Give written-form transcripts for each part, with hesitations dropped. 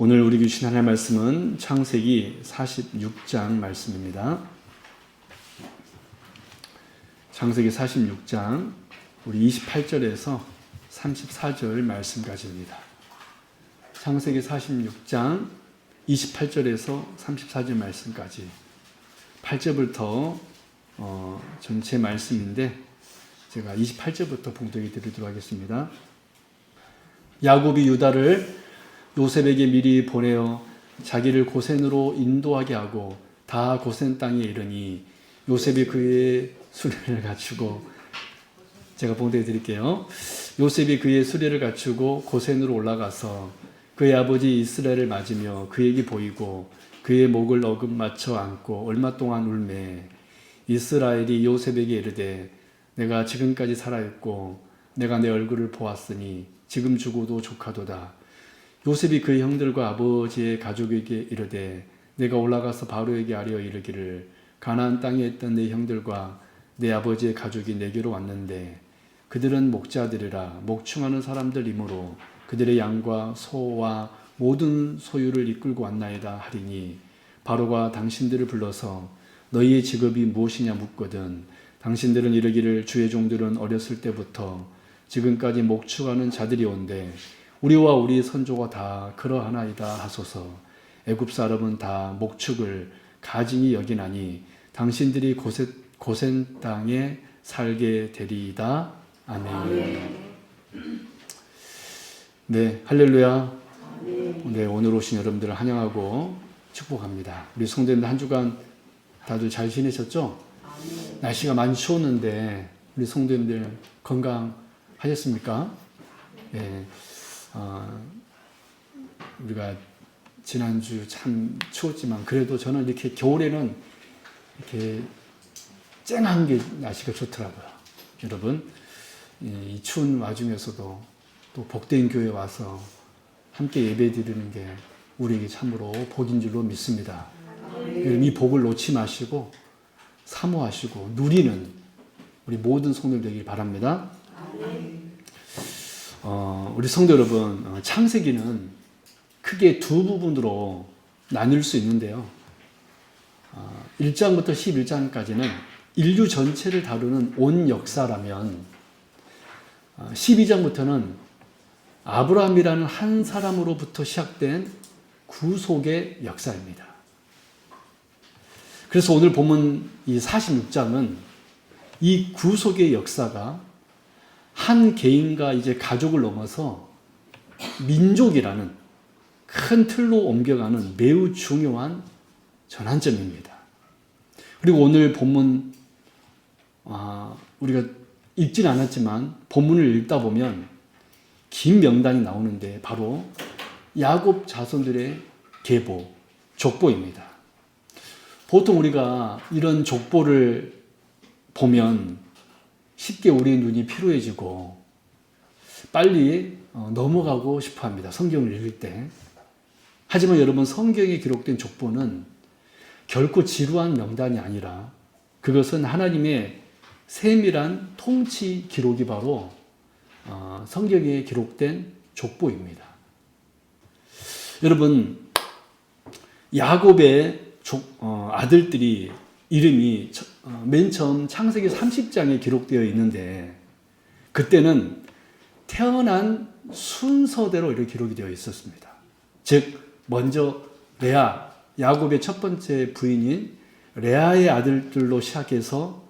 오늘 우리 주신 하나님의 말씀은 창세기 46장 말씀입니다. 창세기 46장 우리 28절에서 34절 말씀까지입니다. 창세기 46장 28절에서 34절 말씀까지 8절부터 전체 말씀인데 제가 28절부터 봉독해 드리도록 하겠습니다. 야곱이 유다를 요셉에게 미리 보내어 자기를 고센으로 인도하게 하고 다 고센 땅에 이르니 요셉이 그의 수레를 갖추고 제가 봉독해 드릴게요. 요셉이 그의 수레를 갖추고 고센으로 올라가서 그의 아버지 이스라엘을 맞으며 그에게 보이고 그의 목을 어금 맞춰 안고 얼마 동안 울매 이스라엘이 요셉에게 이르되 내가 지금까지 살아있고 내가 내 얼굴을 보았으니 지금 죽어도 조카도다. 요셉이 그의 형들과 아버지의 가족에게 이르되 내가 올라가서 바로에게 아뢰어 이르기를 가나안 땅에 있던 내 형들과 내 아버지의 가족이 내게로 왔는데 그들은 목자들이라 목충하는 사람들이므로 그들의 양과 소와 모든 소유를 이끌고 왔나이다 하리니 바로가 당신들을 불러서 너희의 직업이 무엇이냐 묻거든 당신들은 이르기를 주의 종들은 어렸을 때부터 지금까지 목축하는 자들이 온데 우리와 우리 선조가 다 그러하나이다 하소서. 애굽 사람은 다 목축을 가증히 여기나니 당신들이 고센 땅에 살게 되리이다. 아멘. 네, 할렐루야. 네, 오늘 오신 여러분들을 환영하고 축복합니다. 우리 성도님들 한 주간 다들 잘 지내셨죠? 날씨가 많이 추웠는데 우리 성도님들 건강하셨습니까? 네. 우리가 지난주 참 추웠지만 그래도 저는 이렇게 겨울에는 이렇게 쨍한 게 날씨가 좋더라고요. 여러분, 이 추운 와중에서도 또 복된 교회 와서 함께 예배 드리는 게 우리에게 참으로 복인 줄로 믿습니다. 이 복을 놓지 마시고 사모하시고 누리는 우리 모든 성도들 되길 바랍니다. 우리 성도 여러분, 창세기는 크게 두 부분으로 나눌 수 있는데요. 1장부터 11장까지는 인류 전체를 다루는 온 역사라면 12장부터는 아브라함이라는 한 사람으로부터 시작된 구속의 역사입니다. 그래서 오늘 보면 이 46장은 이 구속의 역사가 한 개인과 이제 가족을 넘어서 민족이라는 큰 틀로 옮겨가는 매우 중요한 전환점입니다. 그리고 오늘 본문, 우리가 읽지는 않았지만 본문을 읽다 보면 긴 명단이 나오는데 바로 야곱 자손들의 계보, 족보입니다. 보통 우리가 이런 족보를 보면 쉽게 우리의 눈이 피로해지고 빨리 넘어가고 싶어 합니다. 성경을 읽을 때. 하지만 여러분, 성경에 기록된 족보는 결코 지루한 명단이 아니라 그것은 하나님의 세밀한 통치 기록이 바로 성경에 기록된 족보입니다. 여러분, 야곱의 아들들이 이름이 맨 처음 창세기 30장에 기록되어 있는데 그때는 태어난 순서대로 이렇게 기록이 되어 있었습니다. 즉 먼저 레아, 야곱의 첫 번째 부인인 레아의 아들들로 시작해서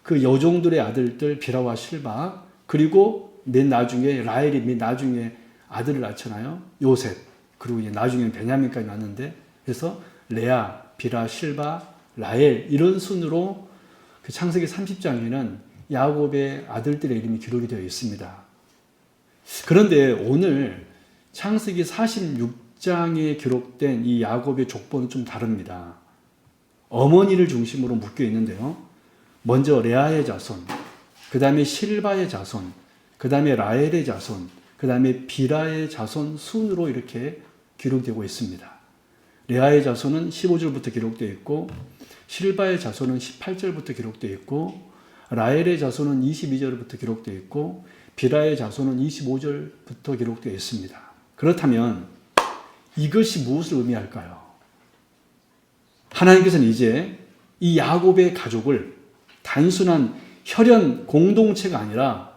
그 여종들의 아들들 비라와 실바, 그리고 맨 나중에 라헬이 맨 나중에 아들을 낳잖아요. 요셉, 그리고 이제 나중에는 베냐민까지 낳는데 그래서 레아, 비라, 실바, 라헬 이런 순으로 그 창세기 30장에는 야곱의 아들들의 이름이 기록이 되어 있습니다. 그런데 오늘 창세기 46장에 기록된 이 야곱의 족보는 좀 다릅니다. 어머니를 중심으로 묶여 있는데요. 먼저 레아의 자손, 그 다음에 실바의 자손, 그 다음에 라헬의 자손, 그 다음에 비라의 자손 순으로 이렇게 기록되고 있습니다. 레아의 자손은 15절부터 기록되어 있고 실바의 자손은 18절부터 기록되어 있고 라헬의 자손은 22절부터 기록되어 있고 비라의 자손은 25절부터 기록되어 있습니다. 그렇다면 이것이 무엇을 의미할까요? 하나님께서는 이제 이 야곱의 가족을 단순한 혈연 공동체가 아니라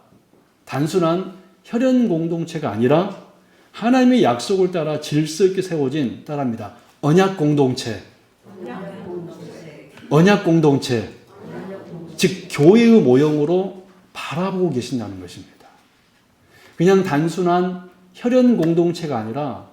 하나님의 약속을 따라 질서 있게 세워진 따라합니다. 언약 공동체. 즉 교회의 모형으로 바라보고 계신다는 것입니다. 그냥 단순한 혈연 공동체가 아니라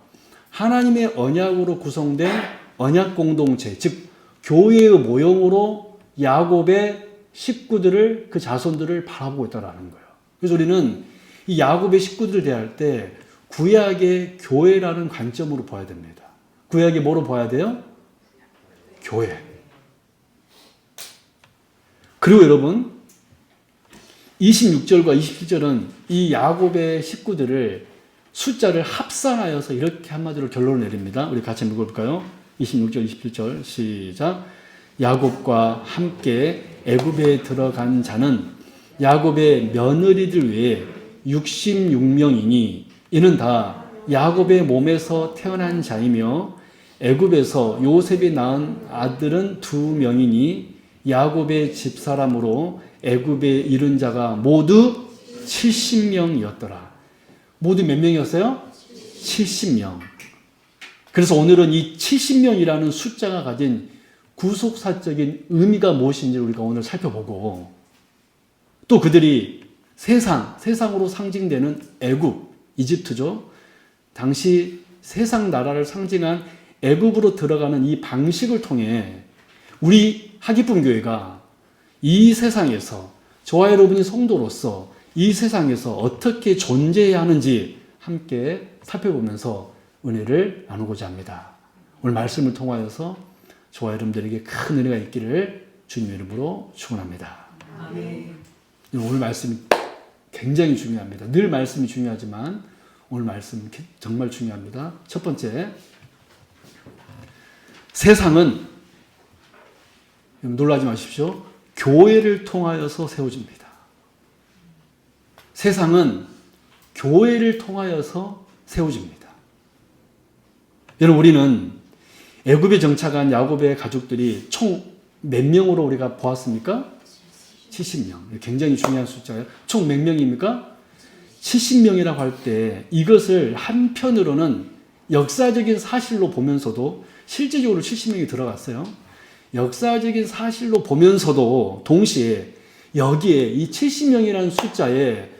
하나님의 언약으로 구성된 언약 공동체, 즉 교회의 모형으로 야곱의 식구들을, 그 자손들을 바라보고 있다는 거예요. 그래서 우리는 이 야곱의 식구들을 대할 때 구약의 교회라는 관점으로 봐야 됩니다. 구약이 뭐로 봐야 돼요? 교회. 그리고 여러분 26절과 27절은 이 야곱의 식구들을 숫자를 합산하여서 이렇게 한마디로 결론을 내립니다. 우리 같이 읽어볼까요? 26절 27절 시작. 야곱과 함께 애굽에 들어간 자는 야곱의 며느리들 외에 66명이니 이는 다 야곱의 몸에서 태어난 자이며 애굽에서 요셉이 낳은 아들은 2명이니 야곱의 집사람으로 애굽에 이른 자가 모두 70명이었더라. 모두 몇 명이었어요? 70명. 그래서 오늘은 이 70명이라는 숫자가 가진 구속사적인 의미가 무엇인지 우리가 오늘 살펴보고, 또 그들이 세상으로 상징되는 애굽, 이집트죠. 당시 세상 나라를 상징한 애굽으로 들어가는 이 방식을 통해 우리 하기쁨 교회가 이 세상에서 저와 여러분이 성도로서 이 세상에서 어떻게 존재해야 하는지 함께 살펴보면서 은혜를 나누고자 합니다. 오늘 말씀을 통하여서 저와 여러분들에게 큰 은혜가 있기를 주님의 이름으로 축원합니다. 아멘. 오늘 말씀이 굉장히 중요합니다. 늘 말씀이 중요하지만 오늘 말씀 정말 중요합니다. 첫 번째, 세상은, 놀라지 마십시오, 교회를 통하여서 세워집니다. 세상은 교회를 통하여서 세워집니다. 여러분, 우리는 애굽에 정착한 야곱의 가족들이 총 몇 명으로 우리가 보았습니까? 70명. 굉장히 중요한 숫자예요. 총 몇 명입니까? 70명이라고 할 때 이것을 한편으로는 역사적인 사실로 보면서도 실제적으로 70명이 들어갔어요. 역사적인 사실로 보면서도 동시에 여기에 이 70명이라는 숫자에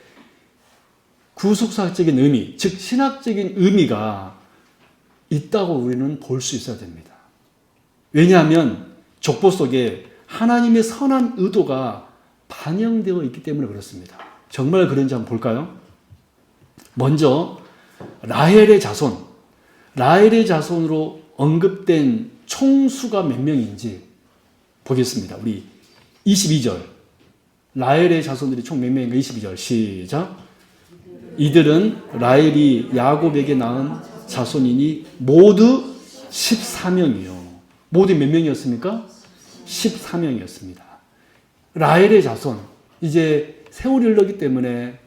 구속사적인 의미, 즉 신학적인 의미가 있다고 우리는 볼 수 있어야 됩니다. 왜냐하면 족보 속에 하나님의 선한 의도가 반영되어 있기 때문에 그렇습니다. 정말 그런지 한번 볼까요? 먼저 라헬의 자손으로 언급된 총수가 몇 명인지 보겠습니다. 우리 22절, 라헬의 자손들이 총 몇 명인가? 22절 시작. 이들은 라헬이 야곱에게 낳은 자손이니 모두 14명이요. 모두 몇 명이었습니까? 14명이었습니다. 라헬의 자손, 이제 세월이 흘렀기 때문에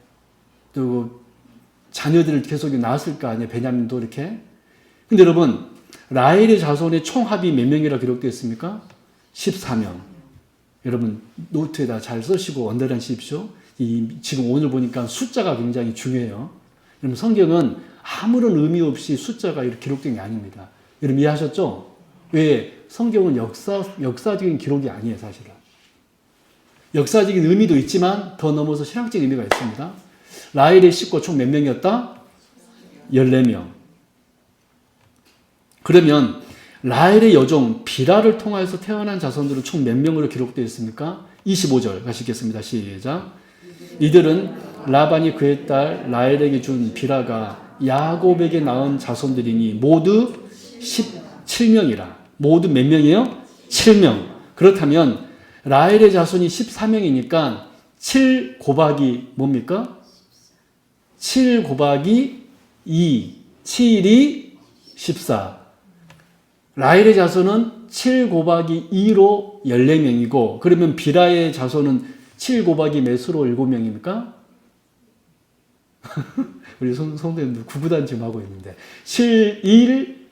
또 자녀들을 계속 낳았을 거 아니에요. 베냐민도 이렇게. 근데 여러분, 라헬의 자손의 총합이 몇 명이라 기록되어 있습니까? 14명. 여러분 노트에다 잘 쓰시고 언더라인 하십시오. 지금 오늘 보니까 숫자가 굉장히 중요해요. 여러분, 성경은 아무런 의미 없이 숫자가 이렇게 기록된 게 아닙니다. 여러분 이해하셨죠? 왜? 성경은 역사적인 기록이 아니에요, 사실은. 역사적인 의미도 있지만 더 넘어서 신학적인 의미가 있습니다. 라헬의 식구 총 몇 명이었다? 14명. 그러면 라헬의 여종 비라를 통하여서 태어난 자손들은 총 몇 명으로 기록되어 있습니까? 25절 가시겠습니다. 시작. 이들은 라반이 그의 딸 라헬에게 준 비라가 야곱에게 낳은 자손들이니 모두 17명이라. 모두 몇 명이에요? 7명. 그렇다면 라헬의 자손이 14명이니까 7 곱하기 뭡니까? 7 곱하기 2. 7이 14. 라헬의 자손은 7 곱하기 2로 14명이고, 그러면 비라의 자손은 7 곱하기 몇으로 7명입니까? 우리 성도님들 구구단 지금 하고 있는데 7, 1,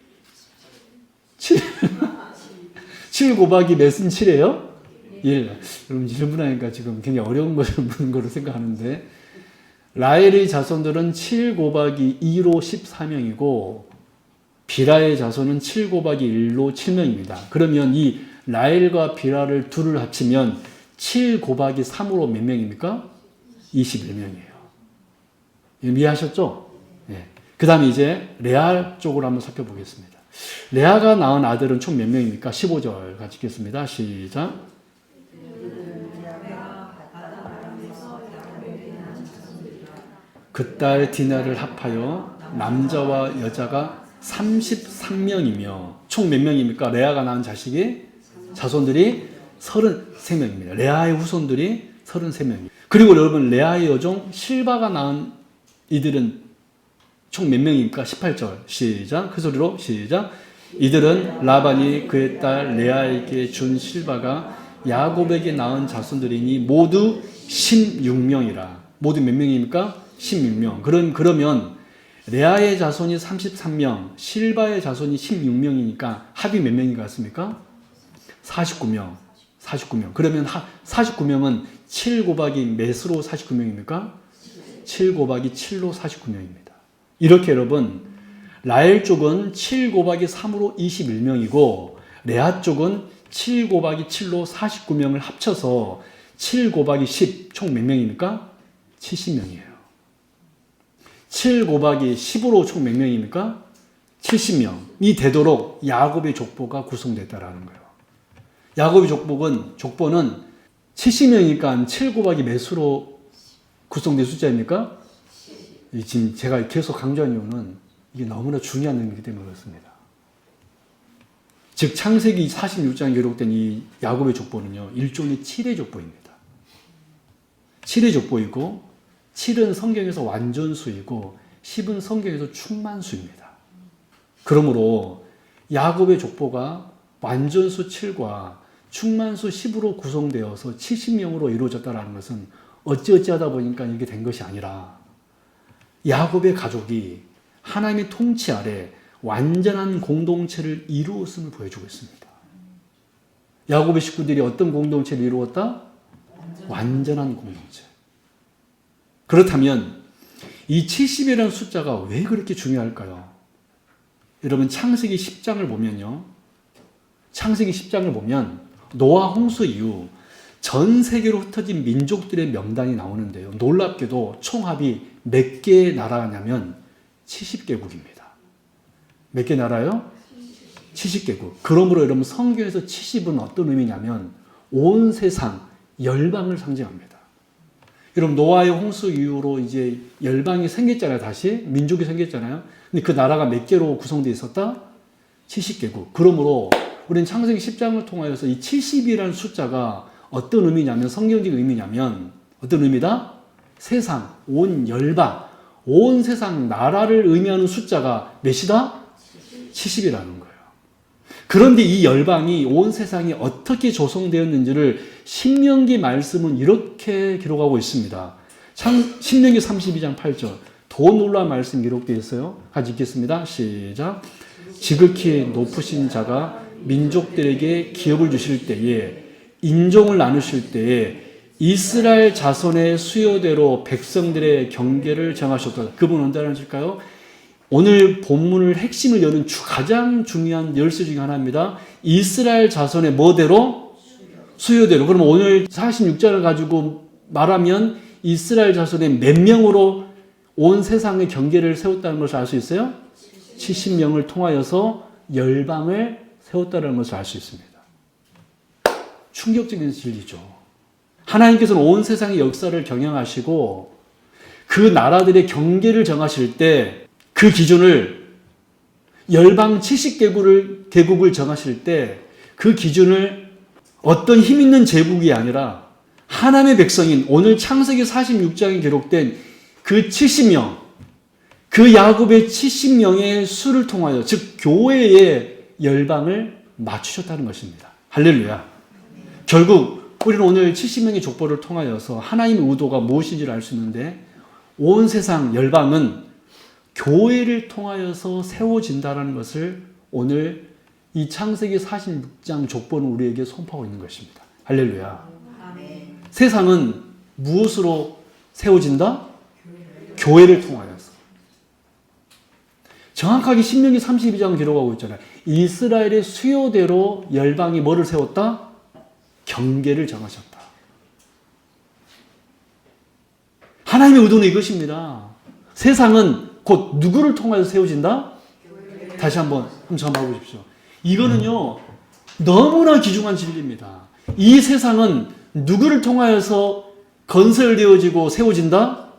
7 곱하기 몇은 7이에요? 1. 여러분 질문하니까 지금 굉장히 어려운 것을 묻는 거로 생각하는데 라헬의 자손들은 7 곱하기 2로 14명이고 비라의 자손은 7 곱하기 1로 7명입니다. 그러면 이 라헬과 비라를 둘을 합치면 7 곱하기 3으로 몇 명입니까? 21명이에요. 이해하셨죠? 네. 그 다음에 이제 레아 쪽으로 한번 살펴보겠습니다. 레아가 낳은 아들은 총 몇 명입니까? 15절 같이 읽겠습니다. 시작. 그 딸 디나를 합하여 남자와 여자가 33명이며 총 몇 명입니까? 레아가 낳은 자손들이 33명입니다. 레아의 후손들이 33명입니다. 그리고 여러분 레아의 여종 실바가 낳은 이들은 총 몇 명입니까? 18절 시작. 그 소리로 시작. 이들은 라반이 그의 딸 레아에게 준 실바가 야곱에게 낳은 자손들이니 모두 16명이라. 모두 몇 명입니까? 16명. 그러면 레아의 자손이 33명, 실바의 자손이 16명이니까 합이 몇 명인 것 같습니까? 49명. 49명. 그러면 49명은 7 곱하기 몇으로 49명입니까? 7 곱하기 7로 49명입니다. 이렇게 여러분 라헬 쪽은 7 곱하기 3으로 21명이고 레아 쪽은 7 곱하기 7로 49명을 합쳐서 7 곱하기 10 총 몇 명입니까? 70명이에요. 7 곱하기 10으로 총 몇 명입니까? 70명이 되도록 야곱의 족보가 구성됐다라는 거예요. 야곱의 족보는 70명이니까 7 곱하기 몇으로 구성된 숫자입니까? 지금 제가 계속 강조한 이유는 이게 너무나 중요한 의미이기 때문에 그렇습니다. 즉 창세기 46장에 기록된 이 야곱의 족보는요. 일종의 7의 족보입니다. 7의 족보이고 7은 성경에서 완전수이고 10은 성경에서 충만수입니다. 그러므로 야곱의 족보가 완전수 7과 충만수 10으로 구성되어서 70명으로 이루어졌다는 것은 어찌하다 보니까 이게 된 것이 아니라 야곱의 가족이 하나님의 통치 아래 완전한 공동체를 이루었음을 보여주고 있습니다. 야곱의 식구들이 어떤 공동체를 이루었다? 완전한 공동체. 그렇다면 이 70이라는 숫자가 왜 그렇게 중요할까요? 여러분 창세기 10장을 보면요. 창세기 10장을 보면 노아 홍수 이후 전 세계로 흩어진 민족들의 명단이 나오는데요. 놀랍게도 총합이 몇 개의 나라냐면 70개국입니다. 몇 개 나라요? 70개국. 그러므로 여러분 성경에서 70은 어떤 의미냐면 온 세상 열방을 상징합니다. 여러분 노아의 홍수 이후로 이제 열방이 생겼잖아요. 다시 민족이 생겼잖아요. 근데 그 나라가 몇 개로 구성되어 있었다? 70개국. 그러므로 우리는 창세기 10장을 통하여서 이 70이라는 숫자가 어떤 의미냐면 성경적 의미냐면 어떤 의미다? 세상, 온 열방, 온 세상 나라를 의미하는 숫자가 몇이다? 70이라는 거예요. 그런데 이 열방이 온 세상이 어떻게 조성되었는지를 신명기 말씀은 이렇게 기록하고 있습니다. 신명기 32장 8절 더 놀라운 말씀 기록되어 있어요. 같이 읽겠습니다. 시작. 지극히 높으신 자가 민족들에게 기업을 주실 때에 인종을 나누실 때에 이스라엘 자손의 수요대로 백성들의 경계를 정하셨다. 그분은 언제 하실까요? 오늘 본문을 핵심을 여는 가장 중요한 열쇠 중에 하나입니다. 이스라엘 자손의 뭐대로? 수요대로. 그럼 오늘 46장을 가지고 말하면 이스라엘 자손의 몇 명으로 온 세상의 경계를 세웠다는 것을 알 수 있어요? 70명을 통하여서 열방을 세웠다는 것을 알 수 있습니다. 충격적인 진리죠. 하나님께서는 온 세상의 역사를 경영하시고 그 나라들의 경계를 정하실 때 그 기준을 열방 70개국을 정하실 때 그 기준을 어떤 힘 있는 제국이 아니라 하나님의 백성인 오늘 창세기 46장에 기록된 그 70명, 그 야곱의 70명의 수를 통하여 즉 교회의 열방을 맞추셨다는 것입니다. 할렐루야. 결국 우리는 오늘 70명의 족보를 통하여서 하나님의 의도가 무엇인지를 알 수 있는데 온 세상 열방은 교회를 통하여서 세워진다는 것을 오늘 이 창세기 46장 족보는 우리에게 선포하고 있는 것입니다. 할렐루야. 아멘. 세상은 무엇으로 세워진다? 교회를 통하여서. 정확하게 신명기 32장 기록하고 있잖아요. 이스라엘의 수요대로 열방이 뭐를 세웠다? 경계를 정하셨다. 하나님의 의도는 이것입니다. 세상은 곧 누구를 통하여서 세워진다? 다시 한번 점하고 보십시오. 이거는요, 너무나 귀중한 진리입니다. 이 세상은 누구를 통하여서 건설되어지고 세워진다?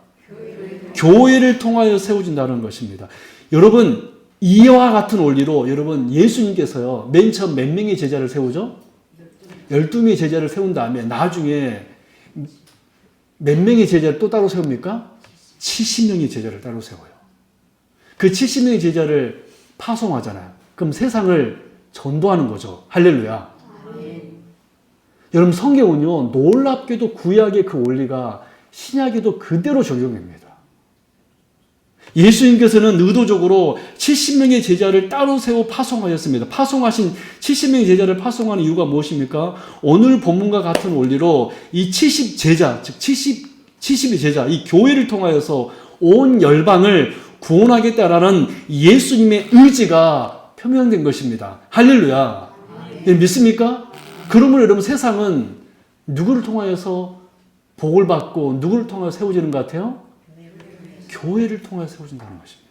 교회를 통하여 세워진다는 것입니다. 여러분, 이와 같은 원리로 여러분 예수님께서요, 맨 처음 몇 명의 제자를 세우죠? 12명의 제자를 세운 다음에 나중에 몇 명의 제자를 또 따로 세웁니까? 70명의 제자를 따로 세워요. 그 70명의 제자를 파송하잖아요. 그럼 세상을 전도하는 거죠. 할렐루야. 아멘. 여러분, 성경은요, 놀랍게도 구약의 그 원리가 신약에도 그대로 적용됩니다. 예수님께서는 의도적으로 70명의 제자를 따로 세워 파송하였습니다. 파송하신 70명의 제자를 파송하는 이유가 무엇입니까? 오늘 본문과 같은 원리로 이 70제자, 즉 70의 제자, 이 교회를 통하여서 온 열방을 구원하겠다라는 예수님의 의지가 표명된 것입니다. 할렐루야. 네, 믿습니까? 그러므로 여러분, 세상은 누구를 통하여서 복을 받고 누구를 통하여 세워지는 것 같아요? 교회를 통해 세워진다는 것입니다.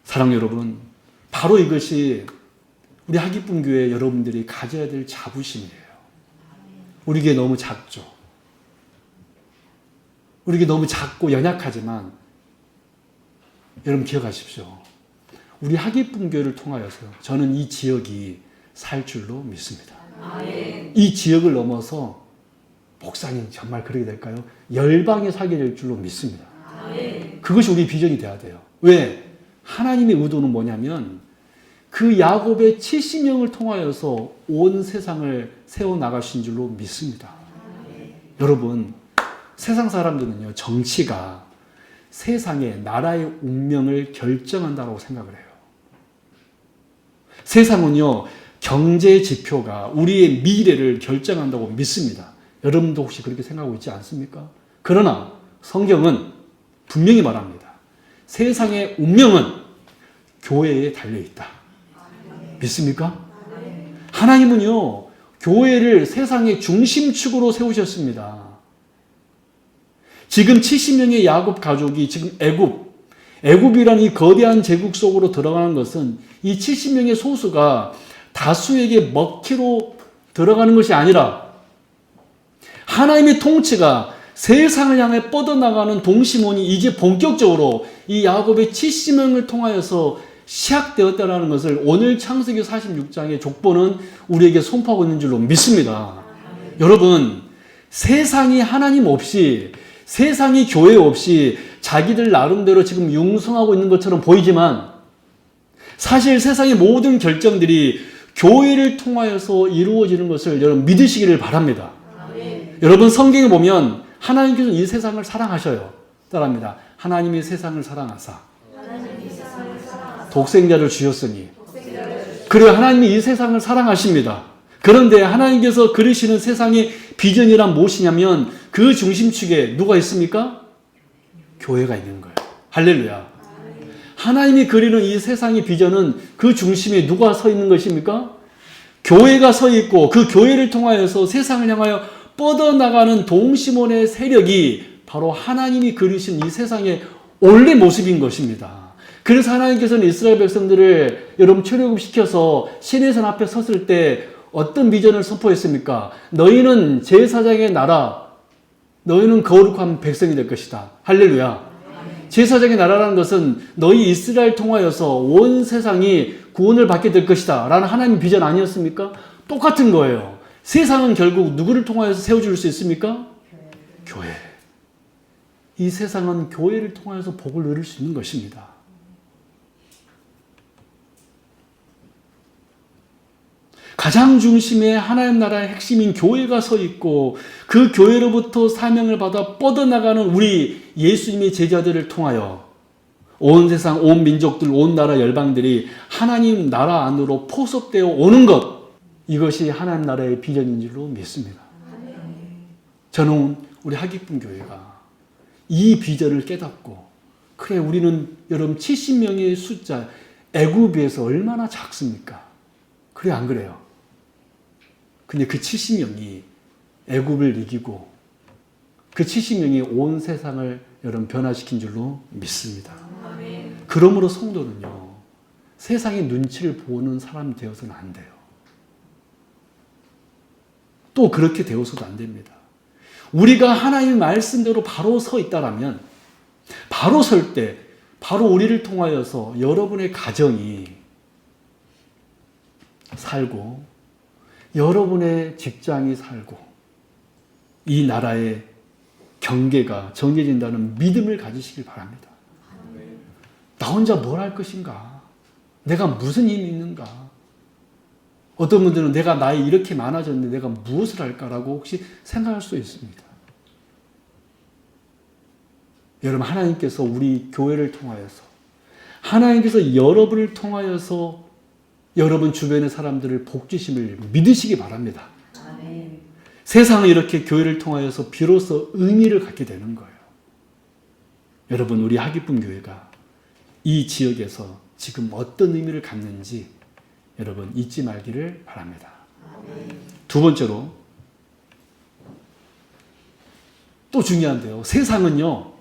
사랑하는 여러분, 바로 이것이 우리 하기쁨교회 여러분들이 가져야 될 자부심이에요. 우리 교회 너무 작죠. 우리 교회 너무 작고 연약하지만 여러분 기억하십시오. 우리 하기쁨교회를 통하여서 저는 이 지역이 살 줄로 믿습니다. 이 지역을 넘어서 목사님 정말 그렇게 될까요? 열방에 살게 될 줄로 믿습니다. 그것이 우리 비전이 돼야 돼요. 왜? 하나님의 의도는 뭐냐면 그 야곱의 70명을 통하여서 온 세상을 세워나가신 줄로 믿습니다. 여러분, 세상 사람들은요, 정치가 세상의 나라의 운명을 결정한다고 생각을 해요. 세상은요, 경제 지표가 우리의 미래를 결정한다고 믿습니다. 여러분도 혹시 그렇게 생각하고 있지 않습니까? 그러나 성경은 분명히 말합니다. 세상의 운명은 교회에 달려있다. 믿습니까? 하나님은요, 교회를 세상의 중심축으로 세우셨습니다. 지금 70명의 야곱 가족이 지금 애굽이라는 이 거대한 제국 속으로 들어가는 것은 이 70명의 소수가 다수에게 먹히로 들어가는 것이 아니라 하나님의 통치가 세상을 향해 뻗어나가는 동시몬이 이제 본격적으로 이 야곱의 70명을 통하여서 시작되었다는 것을 오늘 창세기 46장의 족보는 우리에게 선포하고 있는 줄로 믿습니다. 여러분, 세상이 하나님 없이, 세상이 교회 없이 자기들 나름대로 지금 융성하고 있는 것처럼 보이지만 사실 세상의 모든 결정들이 교회를 통하여서 이루어지는 것을 여러분 믿으시기를 바랍니다. 여러분, 성경에 보면 하나님께서 이 세상을 사랑하셔요. 따라합니다. 하나님이 세상을 사랑하사 독생자를 주셨으니. 그리고 하나님이 이 세상을 사랑하십니다. 그런데 하나님께서 그리시는 세상의 비전이란 무엇이냐면 그 중심축에 누가 있습니까? 교회가 있는 거예요. 할렐루야. 하나님이 그리는 이 세상의 비전은 그 중심에 누가 서 있는 것입니까? 교회가 서 있고 그 교회를 통하여서 세상을 향하여 뻗어나가는 동시몬의 세력이 바로 하나님이 그리신 이 세상의 원래 모습인 것입니다. 그래서 하나님께서는 이스라엘 백성들을 여러분 출애굽시켜서 시내산 앞에 섰을 때 어떤 비전을 선포했습니까? 너희는 제사장의 나라, 너희는 거룩한 백성이 될 것이다. 할렐루야. 제사장의 나라라는 것은 너희 이스라엘 통하여서 온 세상이 구원을 받게 될 것이다 라는 하나님의 비전 아니었습니까? 똑같은 거예요. 세상은 결국 누구를 통하여서 세워줄 수 있습니까? 교회. 이 세상은 교회를 통하여서 복을 누릴 수 있는 것입니다. 가장 중심에 하나님 나라의 핵심인 교회가 서 있고 그 교회로부터 사명을 받아 뻗어나가는 우리 예수님의 제자들을 통하여 온 세상, 온 민족들, 온 나라 열방들이 하나님 나라 안으로 포섭되어 오는 것, 이것이 하나님 나라의 비전인 줄로 믿습니다. 저는 우리 하기쁨 교회가 이 비전을 깨닫고, 그래 우리는 여러분 70명의 숫자, 애굽에 비해서 얼마나 작습니까? 그래 안 그래요? 근데 그 70명이 애굽을 이기고 그 70명이 온 세상을 여러분 변화시킨 줄로 믿습니다. 그러므로 성도는요, 세상의 눈치를 보는 사람 되어서는 안 돼요. 또 그렇게 되어서도 안 됩니다. 우리가 하나님의 말씀대로 바로 서 있다라면, 바로 설 때 바로 우리를 통하여서 여러분의 가정이 살고 여러분의 직장이 살고 이 나라의 경계가 정해진다는 믿음을 가지시길 바랍니다. 나 혼자 뭘 할 것인가? 내가 무슨 힘이 있는가? 어떤 분들은 내가 나이 이렇게 많아졌는데 내가 무엇을 할까라고 혹시 생각할 수 있습니다. 여러분, 하나님께서 우리 교회를 통하여서, 하나님께서 여러분을 통하여서 여러분 주변의 사람들을 복주심을 믿으시기 바랍니다. 아멘. 세상은 이렇게 교회를 통하여서 비로소 의미를 갖게 되는 거예요. 여러분, 우리 하기쁨 교회가 이 지역에서 지금 어떤 의미를 갖는지 여러분 잊지 말기를 바랍니다. 아멘. 두 번째로, 또 중요한데요. 세상은요,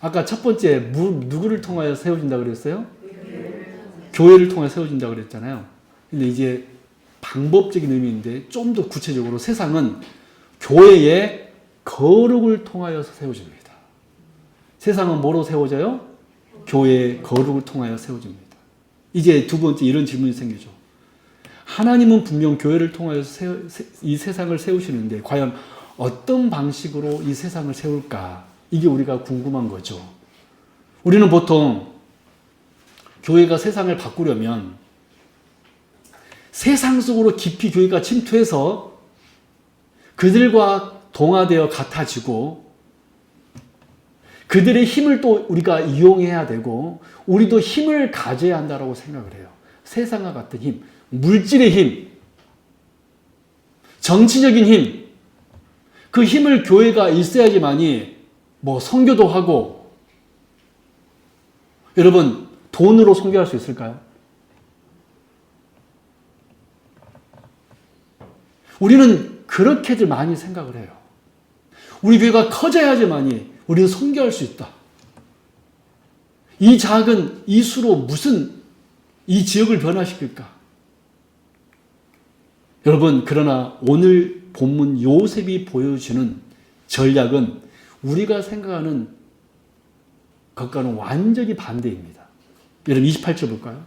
아까 첫 번째 누구를 통하여 세워진다고 그랬어요? 교회를 통해 세워진다고 그랬잖아요. 근데 이제 방법적인 의미인데 좀 더 구체적으로, 세상은 교회의 거룩을 통하여서 세워집니다. 세상은 뭐로 세워져요? 교회의 거룩을 통하여 세워집니다. 이제 두 번째 이런 질문이 생기죠. 하나님은 분명 교회를 통하여서 이 세상을 세우시는데 과연 어떤 방식으로 이 세상을 세울까? 이게 우리가 궁금한 거죠. 우리는 보통 교회가 세상을 바꾸려면 세상 속으로 깊이 교회가 침투해서 그들과 동화되어 같아지고 그들의 힘을 또 우리가 이용해야 되고 우리도 힘을 가져야 한다고 생각을 해요. 세상과 같은 힘, 물질의 힘, 정치적인 힘, 그 힘을 교회가 있어야지만이 선교도 하고, 여러분 돈으로 선교할 수 있을까요? 우리는 그렇게들 많이 생각을 해요. 우리 교회가 커져야지만이 우리는 선교할 수 있다. 이 작은 이 수로 무슨 이 지역을 변화시킬까? 여러분, 그러나 오늘 본문 요셉이 보여주는 전략은 우리가 생각하는 것과는 완전히 반대입니다. 여러분 28절 볼까요?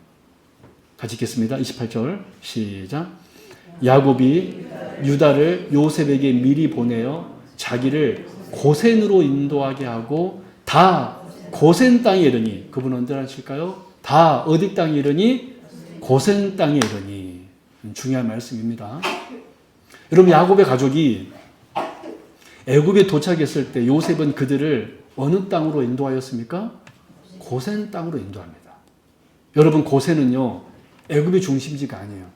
같이 읽겠습니다. 28절 시작. 야곱이 유다를 요셉에게 미리 보내어 자기를 고센으로 인도하게 하고 다 고센 땅에 이르니, 그분은 언제 하실까요? 다 어디 땅에 이르니? 고센 땅에 이르니. 중요한 말씀입니다. 여러분, 야곱의 가족이 애굽에 도착했을 때 요셉은 그들을 어느 땅으로 인도하였습니까? 고센 땅으로 인도합니다. 여러분, 고센은요, 애굽의 중심지가 아니에요.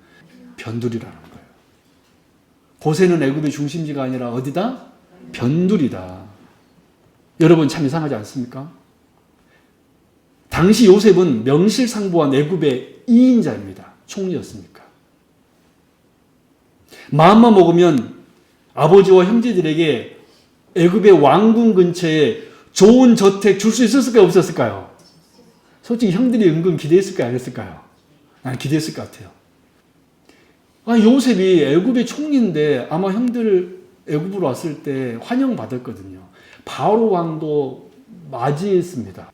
변두리라는 거예요. 고센은 애굽의 중심지가 아니라 어디다? 변두리다. 여러분, 참 이상하지 않습니까? 당시 요셉은 명실상부한 애굽의 2인자입니다. 총리였으니까. 마음만 먹으면 아버지와 형제들에게 애굽의 왕궁 근처에 좋은 저택 줄 수 있었을까요? 없었을까요? 솔직히 형들이 은근 기대했을까요? 안 했을까요? 난 기대했을 것 같아요. 요셉이 애굽의 총리인데 아마 형들 애굽으로 왔을 때 환영받았거든요. 바로 왕도 맞이했습니다.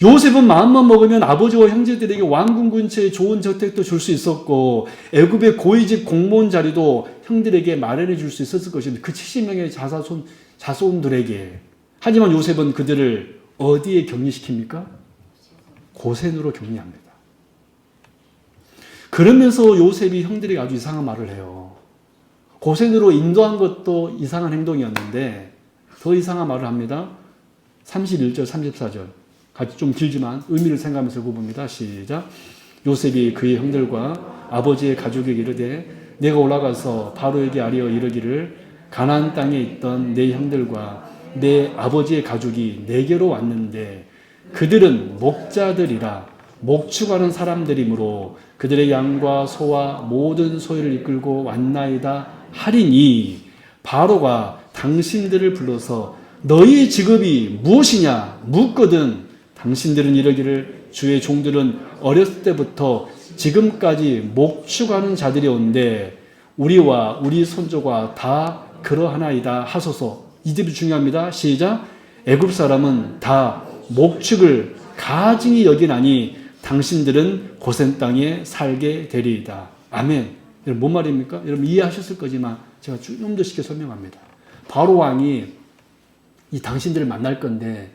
요셉은 마음만 먹으면 아버지와 형제들에게 왕궁 근처에 좋은 저택도 줄 수 있었고 애굽의 고위직 공무원 자리도 형들에게 마련해 줄 수 있었을 것인데, 그 70명의 자손들에게. 하지만 요셉은 그들을 어디에 격리시킵니까? 고센으로 격리합니다. 그러면서 요셉이 형들에게 아주 이상한 말을 해요. 고센으로 인도한 것도 이상한 행동이었는데 더 이상한 말을 합니다. 31절, 34절. 같이 좀 길지만 의미를 생각하면서 읽어봅니다. 시작. 요셉이 그의 형들과 아버지의 가족에게 이르되 내가 올라가서 바로에게 아뢰어 이르기를 가나안 땅에 있던 내 형들과 내 아버지의 가족이 내게로 왔는데 그들은 목자들이라 목축하는 사람들이므로 그들의 양과 소와 모든 소유를 이끌고 왔나이다 하리니 바로가 당신들을 불러서 너희 직업이 무엇이냐 묻거든 당신들은 이러기를 주의 종들은 어렸을 때부터 지금까지 목축하는 자들이 온데 우리와 우리 손조가 다 그러하나이다 하소서. 이 집이 중요합니다. 시작. 애굽 사람은 다 목축을 가증히 여기나니 당신들은 고센 땅에 살게 되리이다. 아멘. 여러분 뭔 말입니까? 여러분 이해하셨을 거지만 제가 좀 더 쉽게 설명합니다. 바로 왕이 이 당신들을 만날 건데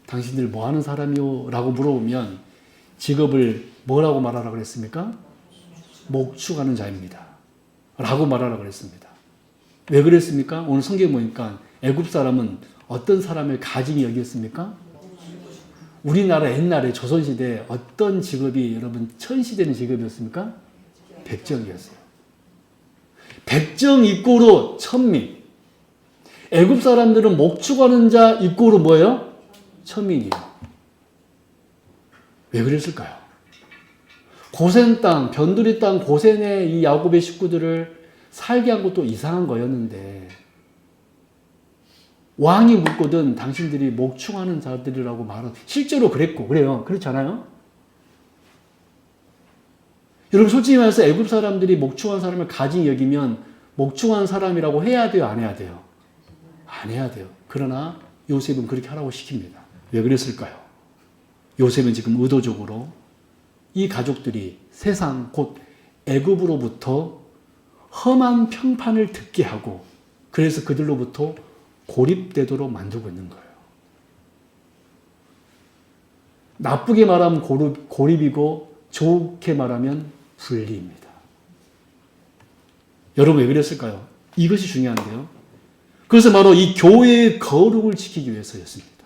당신들 뭐 하는 사람이요? 라고 물어보면 직업을 뭐라고 말하라고 그랬습니까? 목축하는 자입니다. 라고 말하라고 그랬습니다. 왜 그랬습니까? 오늘 성경 보니까 애굽 사람은 어떤 사람을 가증히 여겼습니까? 우리나라 옛날에 조선시대에 어떤 직업이 여러분 천시되는 직업이었습니까? 백정이었어요. 백정 이꼬로 천민. 애굽 사람들은 목축하는 자 이꼬로 뭐예요? 천민이에요. 왜 그랬을까요? 고센 땅, 변두리 땅 고센에 이 야곱의 식구들을 살게 한 것도 이상한 거였는데 왕이 묻거든 당신들이 목축하는 자들이라고 말은 실제로 그랬고 그래요. 그렇잖아요? 여러분 솔직히 말해서 애굽 사람들이 목축한 사람을 가증히 여기면 목축한 사람이라고 해야 돼요? 안 해야 돼요? 안 해야 돼요. 그러나 요셉은 그렇게 하라고 시킵니다. 왜 그랬을까요? 요셉은 지금 의도적으로 이 가족들이 세상 곧 애굽으로부터 험한 평판을 듣게 하고 그래서 그들로부터 고립되도록 만들고 있는 거예요. 나쁘게 말하면 고립이고 좋게 말하면 분리입니다. 여러분 왜 그랬을까요? 이것이 중요한데요. 그래서 바로 이 교회의 거룩을 지키기 위해서였습니다.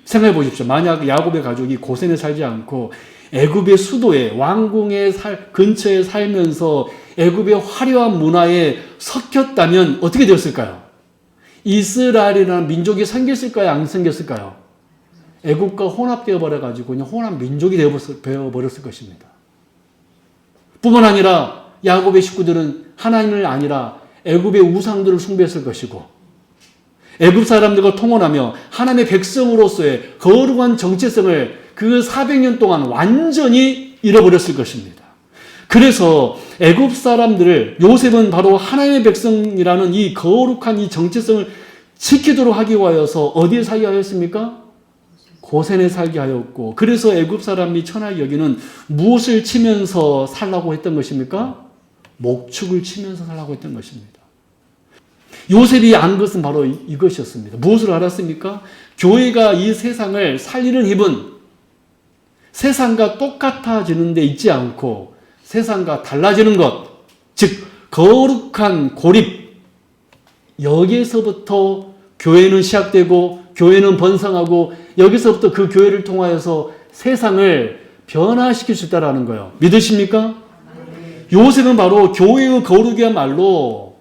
생각해 보십시오. 만약 야곱의 가족이 고센에 살지 않고 애굽의 수도에 왕궁의 근처에 살면서 애굽의 화려한 문화에 섞였다면 어떻게 되었을까요? 이스라엘이라는 민족이 생겼을까요? 안 생겼을까요? 애굽과 혼합되어 버려가지고 그냥 혼합 민족이 되어버렸을 것입니다. 뿐만 아니라 야곱의 식구들은 하나님을 아니라 애굽의 우상들을 숭배했을 것이고 애굽 사람들과 통혼하며 하나님의 백성으로서의 거룩한 정체성을 그 400년 동안 완전히 잃어버렸을 것입니다. 그래서 애굽 사람들을 요셉은 바로 하나님의 백성이라는 이 거룩한 이 정체성을 지키도록 하기 위하여서 어디에 살게 하였습니까? 고센에 살게 하였고 그래서 애굽 사람이 천하게 여기는 무엇을 치면서 살라고 했던 것입니까? 목축을 치면서 살라고 했던 것입니다. 요셉이 안 것은 바로 이것이었습니다. 무엇을 알았습니까? 교회가 이 세상을 살리는 힘은 세상과 똑같아지는 데 있지 않고 세상과 달라지는 것, 즉 거룩한 고립, 여기에서부터 교회는 시작되고 교회는 번성하고 여기서부터 그 교회를 통하여서 세상을 변화시킬 수 있다는 거예요. 믿으십니까? 요셉은 바로 교회의 거룩이야말로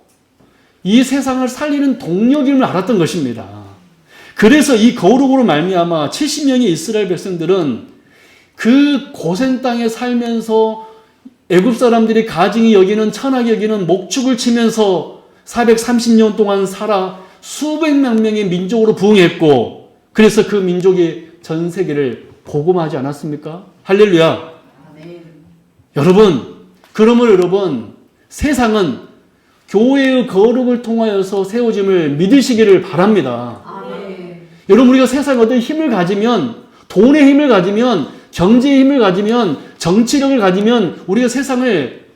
이 세상을 살리는 동력임을 알았던 것입니다. 그래서 이 거룩으로 말미암아 70명의 이스라엘 백성들은 그 고센 땅에 살면서 애굽 사람들이 가증히 여기는 천하게 여기는 목축을 치면서 430년 동안 살아 수백만 명의 민족으로 부흥했고 그래서 그 민족이 전 세계를 복음하지 않았습니까? 할렐루야. 아멘. 그러므로 여러분 세상은 교회의 거룩을 통하여서 세워짐을 믿으시기를 바랍니다. 아멘. 여러분 우리가 세상에 어떤 힘을 가지면 돈의 힘을 가지면 경제의 힘을 가지면 정치력을 가지면 우리가 세상을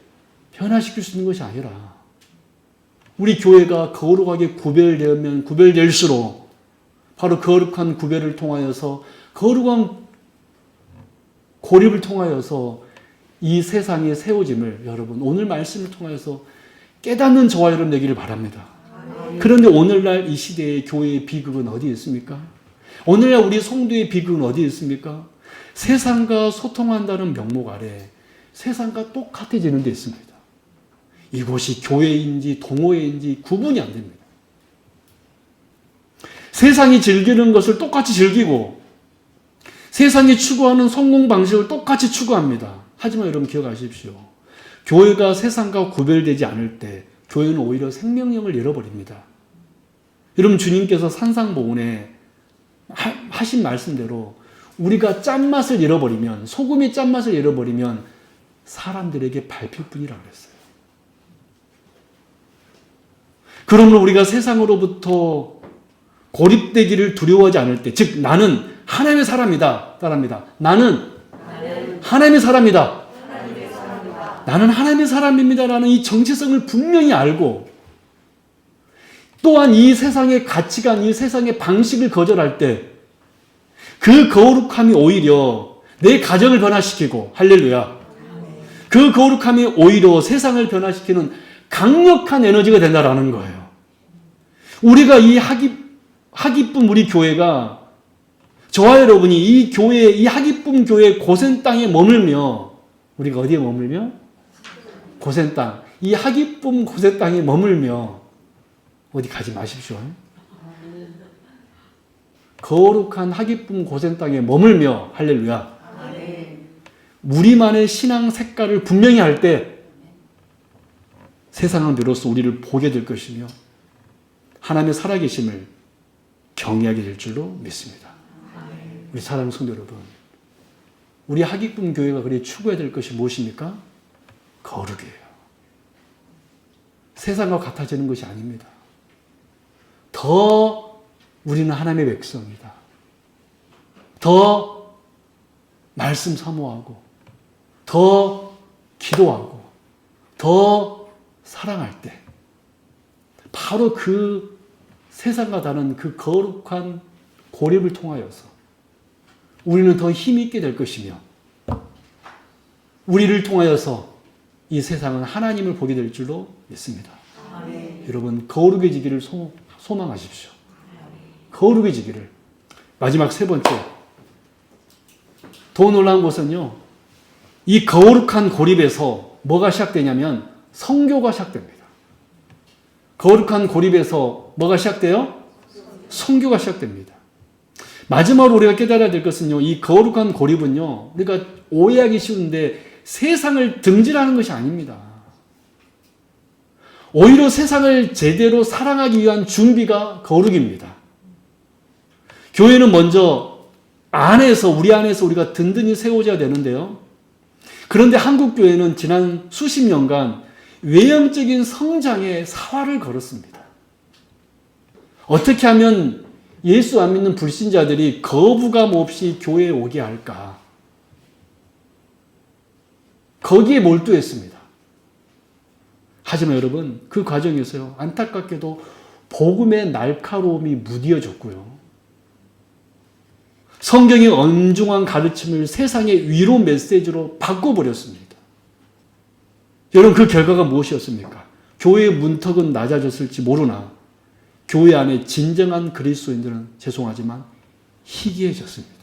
변화시킬 수 있는 것이 아니라 우리 교회가 거룩하게 구별되면 구별될수록 바로 거룩한 구별을 통하여서 거룩한 고립을 통하여서 이 세상의 세워짐을 여러분 오늘 말씀을 통하여서 깨닫는 저와 여러분 되기를 바랍니다. 그런데 오늘날 이 시대의 교회의 비극은 어디에 있습니까? 오늘날 우리 성도의 비극은 어디에 있습니까? 세상과 소통한다는 명목 아래 세상과 똑같아지는 데 있습니다. 이곳이 교회인지 동호회인지 구분이 안 됩니다. 세상이 즐기는 것을 똑같이 즐기고 세상이 추구하는 성공 방식을 똑같이 추구합니다. 하지만 여러분 기억하십시오. 교회가 세상과 구별되지 않을 때 교회는 오히려 생명력을 잃어버립니다. 여러분 주님께서 산상보훈에 하신 말씀대로 우리가 짠맛을 잃어버리면 소금의 짠맛을 잃어버리면 사람들에게 밟힐 뿐이라고 그랬어요. 그러므로 우리가 세상으로부터 고립되기를 두려워하지 않을 때, 즉 나는 하나님의 사람이다. 따라합니다. 나는 하나님의 사람이다. 나는 하나님의 사람입니다라는 이 정체성을 분명히 알고 또한 이 세상의 가치관, 이 세상의 방식을 거절할 때 그 거룩함이 오히려 내 가정을 변화시키고 할렐루야. 그 거룩함이 오히려 세상을 변화시키는 강력한 에너지가 된다라는 거예요. 우리가 이 하기쁨 우리 교회가 저와 여러분이 이 교회, 이 하기쁨 교회 고센 땅에 머물며 우리가 어디에 머물며? 고센 땅. 이 하기쁨 고센 땅에 머물며 어디 가지 마십시오. 거룩한 하기쁨 고센 땅에 머물며 할렐루야. 우리만의 신앙 색깔을 분명히 할 때 세상은 비로소 우리를 보게 될 것이며 하나님의 살아계심을 경외하게 될 줄로 믿습니다. 우리 사랑하는 성도 여러분, 우리 하기쁨 교회가 그리 추구해야 될 것이 무엇입니까? 거룩이에요. 세상과 같아지는 것이 아닙니다. 더 우리는 하나님의 백성이다. 더 말씀 사모하고 더 기도하고 더 사랑할 때 바로 그 세상과 다른 그 거룩한 고립을 통하여서 우리는 더 힘있게 될 것이며 우리를 통하여서 이 세상은 하나님을 보게 될 줄로 믿습니다. 여러분 거룩해지기를 소망하십시오. 거룩해지기를. 마지막 세 번째, 더 놀라운 것은요, 이 거룩한 고립에서 뭐가 시작되냐면 성교가 시작됩니다. 거룩한 고립에서 뭐가 시작돼요? 성교가 시작됩니다. 마지막으로 우리가 깨달아야 될 것은요, 이 거룩한 고립은요, 우리가 오해하기 쉬운데 세상을 등질하는 것이 아닙니다. 오히려 세상을 제대로 사랑하기 위한 준비가 거룩입니다. 교회는 먼저 우리 안에서 우리가 든든히 세워져야 되는데요. 그런데 한국 교회는 지난 수십 년간 외형적인 성장에 사활을 걸었습니다. 어떻게 하면 예수 안 믿는 불신자들이 거부감 없이 교회에 오게 할까? 거기에 몰두했습니다. 하지만 여러분, 그 과정에서요, 안타깝게도 복음의 날카로움이 무뎌졌고요. 성경의 엄중한 가르침을 세상의 위로 메시지로 바꿔버렸습니다. 여러분 그 결과가 무엇이었습니까? 교회의 문턱은 낮아졌을지 모르나 교회 안에 진정한 그리스도인들은 죄송하지만 희귀해졌습니다.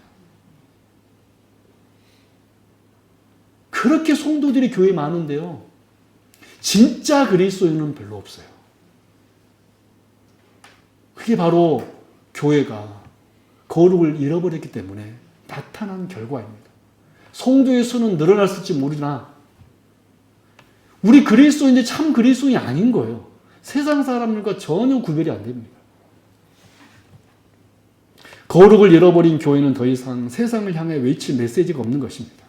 그렇게 성도들이 교회에 많은데요. 진짜 그리스도인은 별로 없어요. 그게 바로 교회가 거룩을 잃어버렸기 때문에 나타난 결과입니다. 성도의 수는 늘어났을지 모르나 우리 그리스도인들 참 그리스도인이 아닌 거예요. 세상 사람들과 전혀 구별이 안 됩니다. 거룩을 잃어버린 교회는 더 이상 세상을 향해 외칠 메시지가 없는 것입니다.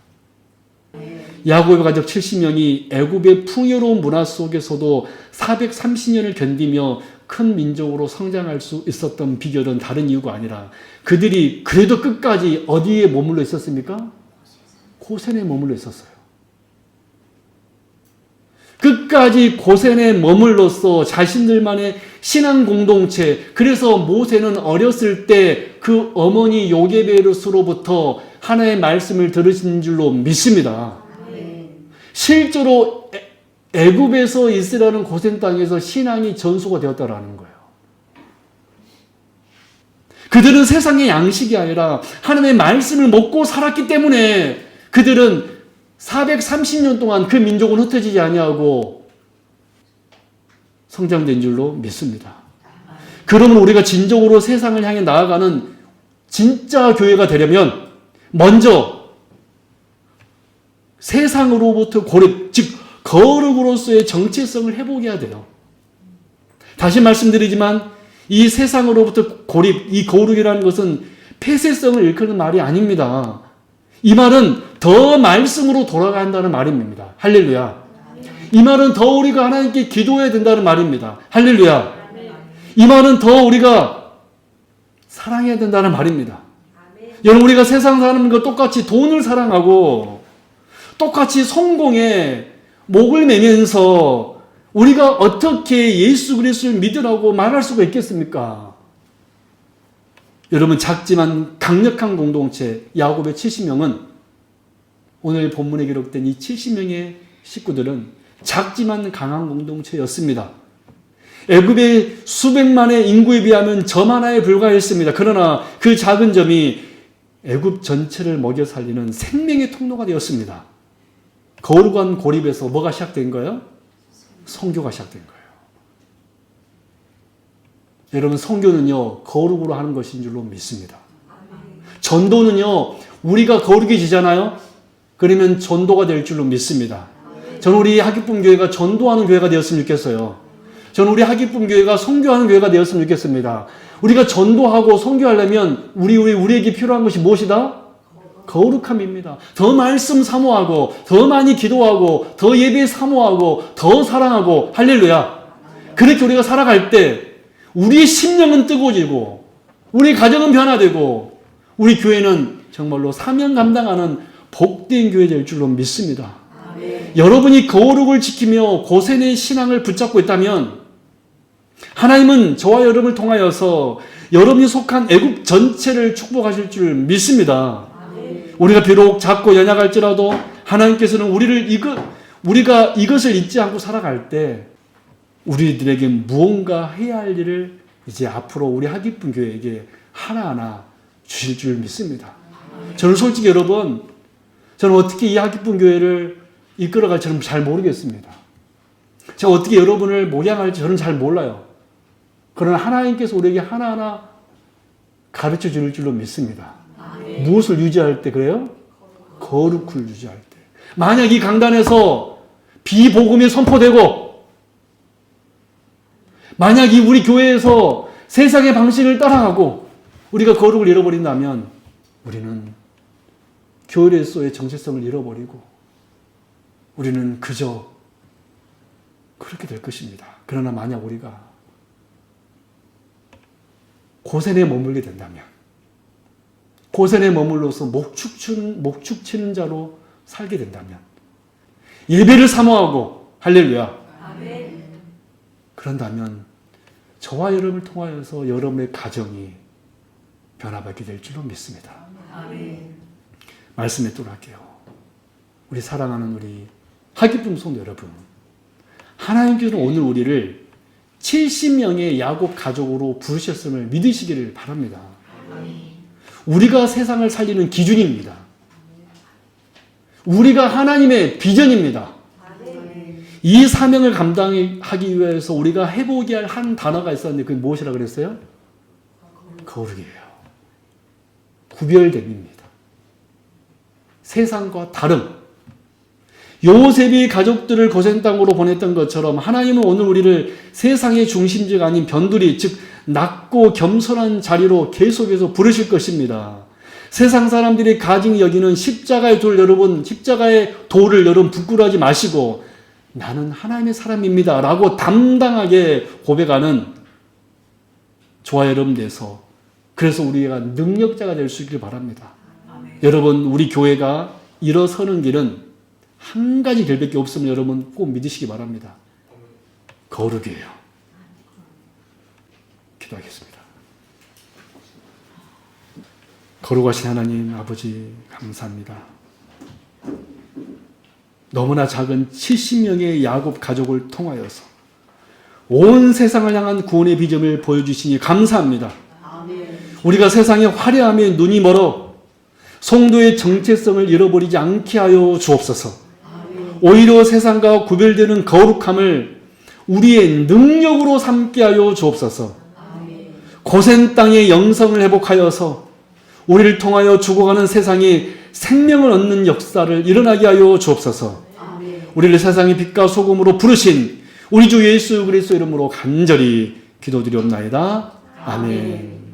야곱의 가족 70명이 애굽의 풍요로운 문화 속에서도 430년을 견디며 큰 민족으로 성장할 수 있었던 비결은 다른 이유가 아니라 그들이 그래도 끝까지 어디에 머물러 있었습니까? 고센에 머물러 있었어요. 끝까지 고센에 머물러서 자신들만의 신앙 공동체, 그래서 모세는 어렸을 때 그 어머니 요게베르스로부터 하나의 말씀을 들으신 줄로 믿습니다. 실제로 애굽에서 이스라엘은 고센 땅에서 신앙이 전수가 되었다라는 거예요. 그들은 세상의 양식이 아니라 하나님의 말씀을 먹고 살았기 때문에 그들은 430년 동안 그 민족은 흩어지지 아니하고 성장된 줄로 믿습니다. 그러면 우리가 진정으로 세상을 향해 나아가는 진짜 교회가 되려면 먼저 세상으로부터 고립, 즉 거룩으로서의 정체성을 회복해야 돼요. 다시 말씀드리지만 이 세상으로부터 고립, 이 거룩이라는 것은 폐쇄성을 일컫는 말이 아닙니다. 이 말은 더 말씀으로 돌아간다는 말입니다. 할렐루야. 이 말은 더 우리가 하나님께 기도해야 된다는 말입니다. 할렐루야. 이 말은 더 우리가 사랑해야 된다는 말입니다. 여러분, 우리가 세상 사람과 똑같이 돈을 사랑하고 똑같이 성공에 목을 매면서 우리가 어떻게 예수 그리스도를 믿으라고 말할 수가 있겠습니까? 여러분, 작지만 강력한 공동체 야곱의 70명은 오늘 본문에 기록된 이 70명의 식구들은 작지만 강한 공동체였습니다. 애굽의 수백만의 인구에 비하면 점 하나에 불과했습니다. 그러나 그 작은 점이 애굽 전체를 먹여 살리는 생명의 통로가 되었습니다. 거룩한 고립에서 뭐가 시작된 거예요? 선교가 시작된 거예요. 여러분, 선교는요 거룩으로 하는 것인 줄로 믿습니다. 전도는요 우리가 거룩해지잖아요. 그러면 전도가 될 줄로 믿습니다. 저는 우리 하기쁨 교회가 전도하는 교회가 되었으면 좋겠어요. 저는 우리 하기쁨 교회가 선교하는 교회가 되었으면 좋겠습니다. 우리가 전도하고 선교하려면 우리에게 필요한 것이 무엇이다? 거룩함입니다. 더 말씀 사모하고 더 많이 기도하고 더 예배 사모하고 더 사랑하고 할렐루야. 그렇게 우리가 살아갈 때 우리의 심령은 뜨거워지고 우리 가정은 변화되고 우리 교회는 정말로 사명 감당하는 복된 교회 될 줄로 믿습니다. 여러분이 거룩을 지키며 고센의 신앙을 붙잡고 있다면 하나님은 저와 여러분을 통하여서 여러분이 속한 애굽 전체를 축복하실 줄 믿습니다. 우리가 비록 작고 연약할지라도 하나님께서는 우리가 이것을 잊지 않고 살아갈 때 우리들에게 무언가 해야 할 일을 이제 앞으로 우리 하기쁨 교회에게 하나하나 주실 줄 믿습니다. 저는 솔직히 여러분, 저는 어떻게 이 하기쁨 교회를 이끌어갈지 저는 잘 모르겠습니다. 제가 어떻게 여러분을 모양할지 저는 잘 몰라요. 그러나 하나님께서 우리에게 하나하나 가르쳐 줄 줄로 믿습니다. 무엇을 유지할 때 그래요? 거룩을 유지할 때. 만약 이 강단에서 비복음이 선포되고 만약 이 우리 교회에서 세상의 방식을 따라가고 우리가 거룩을 잃어버린다면 우리는 교회로서의 정체성을 잃어버리고 우리는 그저 그렇게 될 것입니다. 그러나 만약 우리가 고센에 머물게 된다면 고센에 머물러서 목축치는 자로 살게 된다면 예배를 사모하고 할렐루야. 아멘. 그런다면 저와 여러분을 통하여서 여러분의 가정이 변화받게 될 줄로 믿습니다. 아멘. 말씀에 또 할게요. 우리 사랑하는 우리 하기쁨 성도 여러분, 하나님께서는 오늘 우리를 70명의 야곱 가족으로 부르셨음을 믿으시기를 바랍니다. 우리가 세상을 살리는 기준입니다. 우리가 하나님의 비전입니다. 이 사명을 감당하기 위해서 우리가 해보게 할 한 단어가 있었는데 그게 무엇이라고 그랬어요? 거룩이에요. 구별됨입니다. 세상과 다름. 요셉이 가족들을 고센 땅으로 보냈던 것처럼 하나님은 오늘 우리를 세상의 중심지가 아닌 변두리, 즉 낮고 겸손한 자리로 계속해서 부르실 것입니다. 세상 사람들이 가증히 여기는 십자가의 돌을 여러분 부끄러워하지 마시고 나는 하나님의 사람입니다 라고 담당하게 고백하는 저와 여러분 돼서 그래서 우리가 능력자가 될 수 있길 바랍니다. 아멘. 여러분, 우리 교회가 일어서는 길은 한 가지 길밖에 없음을 여러분 꼭 믿으시기 바랍니다. 거룩이에요. 기도하겠습니다. 거룩하신 하나님 아버지 감사합니다. 너무나 작은 70명의 야곱 가족을 통하여서 온 세상을 향한 구원의 비전을 보여주시니 감사합니다. 아멘. 우리가 세상의 화려함에 눈이 멀어 성도의 정체성을 잃어버리지 않게 하여 주옵소서. 오히려 세상과 구별되는 거룩함을 우리의 능력으로 삼게 하여 주옵소서. 고센 땅의 영성을 회복하여서 우리를 통하여 죽어가는 세상에 생명을 얻는 역사를 일어나게 하여 주옵소서. 우리를 세상의 빛과 소금으로 부르신 우리 주 예수 그리스도 이름으로 간절히 기도드리옵나이다. 아멘.